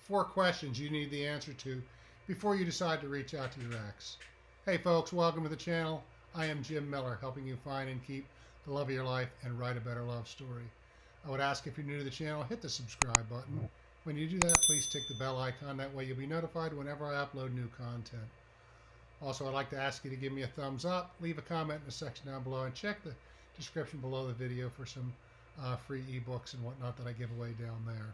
4 questions you need the answer to before you decide to reach out to your ex. Hey folks, welcome to the channel. I am Jim Miller, helping you find and keep the love of your life and write a better love story. I would ask, if you're new to the channel, hit the subscribe button. When you do that, please tick the bell icon. That way you'll be notified whenever I upload new content. Also, I'd like to ask you to give me a thumbs up, leave a comment in the section down below, and check the description below the video for some free ebooks and whatnot that I give away down there.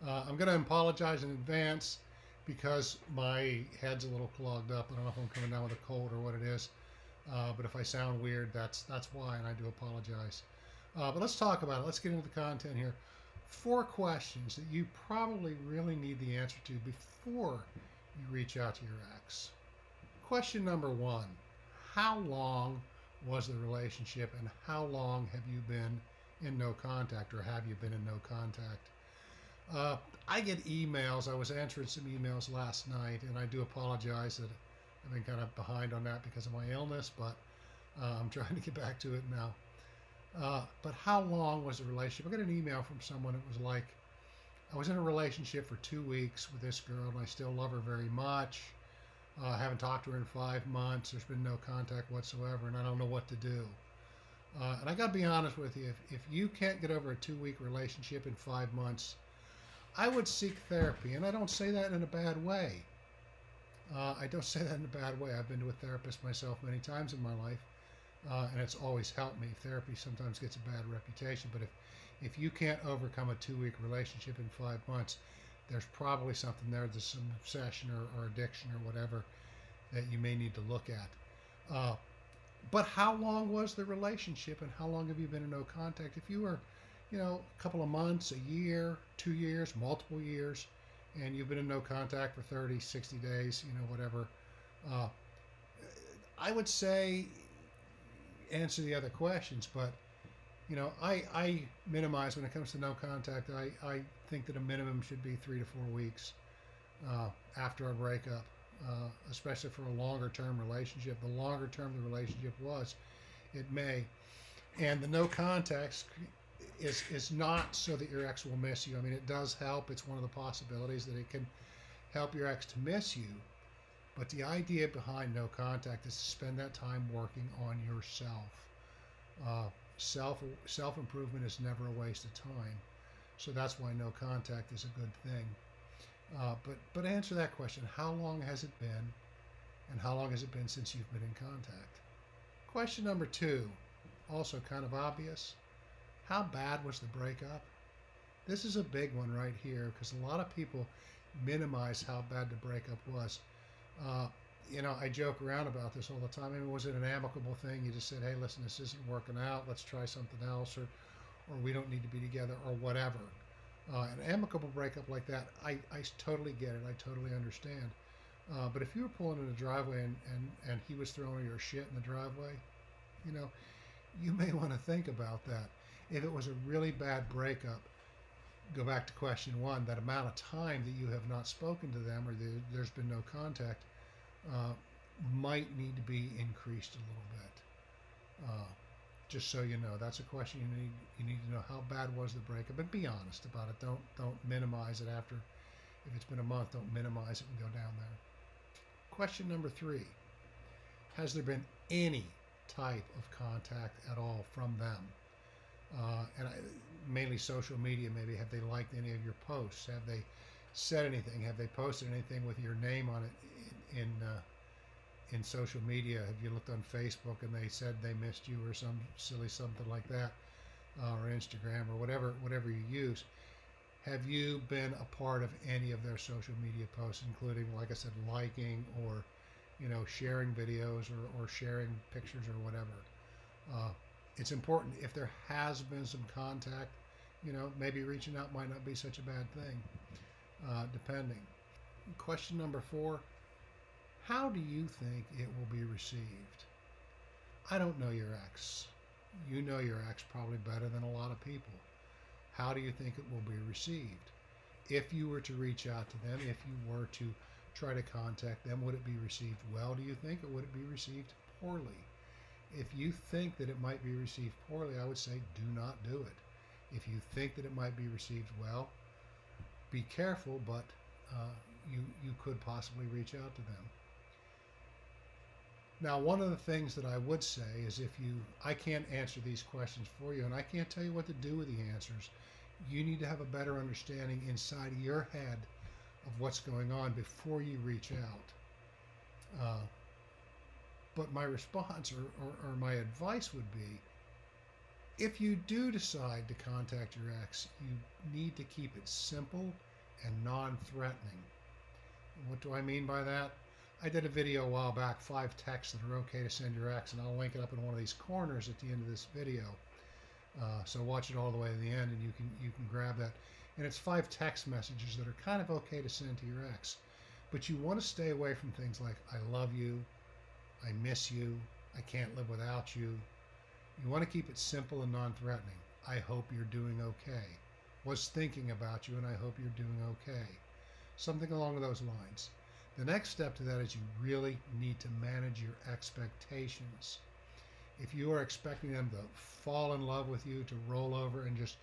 I'm going to apologize in advance because my head's a little clogged up. I don't know if I'm coming down with a cold or what it is, but if I sound weird, that's why, and I do apologize. But let's talk about it. Let's get into the content here. 4 questions that you probably really need the answer to before you reach out to your ex. Question number 1, how long was the relationship and how long have you been in no contact, or have you been in no contact? I get emails. I was answering some emails last night, and I do apologize that I've been kind of behind on that because of my illness, but I'm trying to get back to it now. But how long was the relationship? I got an email from someone that was like, I was in a relationship for 2 weeks with this girl, and I still love her very much. I haven't talked to her in 5 months. There's been no contact whatsoever, and I don't know what to do. And I got to be honest with you, if you can't get over a 2-week relationship in 5 months, I would seek therapy. And I don't say that in a bad way. I don't say that in a bad way. I've been to a therapist myself many times in my life, and it's always helped me. Therapy sometimes gets a bad reputation, but if you can't overcome a 2-week relationship in 5 months, there's probably something there. There's some obsession or addiction or whatever that you may need to look at. But how long was the relationship, and how long have you been in no contact? If you were, a couple of months, a year, 2 years, multiple years, and you've been in no contact for 30, 60 days, whatever, I would say answer the other questions. But, I minimize when it comes to no contact. I think that a minimum should be 3 to 4 weeks after a breakup. Especially for a longer term relationship. The longer term the relationship was, it may. And the no contact is not so that your ex will miss you. I mean, it does help. It's one of the possibilities that it can help your ex to miss you. But the idea behind no contact is to spend that time working on yourself. Self-improvement is never a waste of time. So that's why no contact is a good thing. But answer that question. How long has it been, and how long has it been since you've been in contact? Question number 2, also kind of obvious. How bad was the breakup? This is a big one right here, because a lot of people minimize how bad the breakup was. I joke around about this all the time. I mean, was it an amicable thing? You just said, hey, listen, this isn't working out. Let's try something else, or we don't need to be together, or whatever. An amicable breakup like that, I totally get it. I totally understand. But if you were pulling in the driveway and he was throwing your shit in the driveway, you may want to think about that. If it was a really bad breakup, go back to question 1, that amount of time that you have not spoken to them, or there's been no contact, might need to be increased a little bit. Just so you know, that's a question you need to know. How bad was the breakup? And be honest about it. Don't minimize it after. If it's been a month, don't minimize it and go down there. Question number 3. Has there been any type of contact at all from them? Mainly social media, maybe. Have they liked any of your posts? Have they said anything? Have they posted anything with your name on it in social media? Have you looked on Facebook and they said they missed you, or some silly something like that, or Instagram, or whatever you use? Have you been a part of any of their social media posts, including, like I said, liking or sharing videos or sharing pictures or whatever? It's important. If there has been some contact, maybe reaching out might not be such a bad thing, depending. Question number 4. How do you think it will be received? I don't know your ex. You know your ex probably better than a lot of people. How do you think it will be received? If you were to reach out to them, if you were to try to contact them, would it be received well, do you think, or would it be received poorly? If you think that it might be received poorly, I would say do not do it. If you think that it might be received well, be careful, but you could possibly reach out to them. Now, one of the things that I would say is I can't answer these questions for you, and I can't tell you what to do with the answers. You need to have a better understanding inside of your head of what's going on before you reach out. But my response or my advice would be, if you do decide to contact your ex, you need to keep it simple and non-threatening. What do I mean by that? I did a video a while back, 5 texts that are okay to send your ex, and I'll link it up in one of these corners at the end of this video. So watch it all the way to the end, and you can grab that. And it's 5 text messages that are kind of okay to send to your ex. But you want to stay away from things like, I love you, I miss you, I can't live without you. You want to keep it simple and non-threatening. I hope you're doing okay. Was thinking about you, and I hope you're doing okay. Something along those lines. The next step to that is you really need to manage your expectations. If you are expecting them to fall in love with you, to roll over and just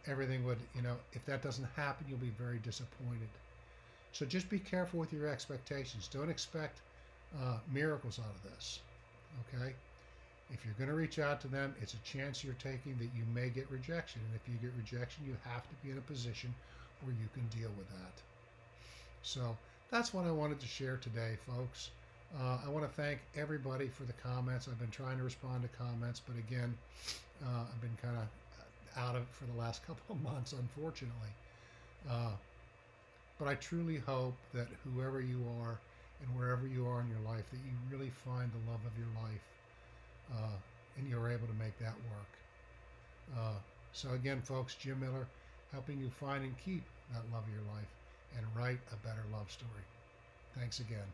everything would, if that doesn't happen, you'll be very disappointed. So just be careful with your expectations. Don't expect miracles out of this, okay? If you're going to reach out to them, it's a chance you're taking that you may get rejection. And if you get rejection, you have to be in a position where you can deal with that. So that's what I wanted to share today, folks. I want to thank everybody for the comments. I've been trying to respond to comments, but again, I've been kind of out of it for the last couple of months, unfortunately. But I truly hope that whoever you are and wherever you are in your life, that you really find the love of your life, and you're able to make that work. So again, folks, Jim Miller, helping you find and keep that love of your life and write a better love story. Thanks again.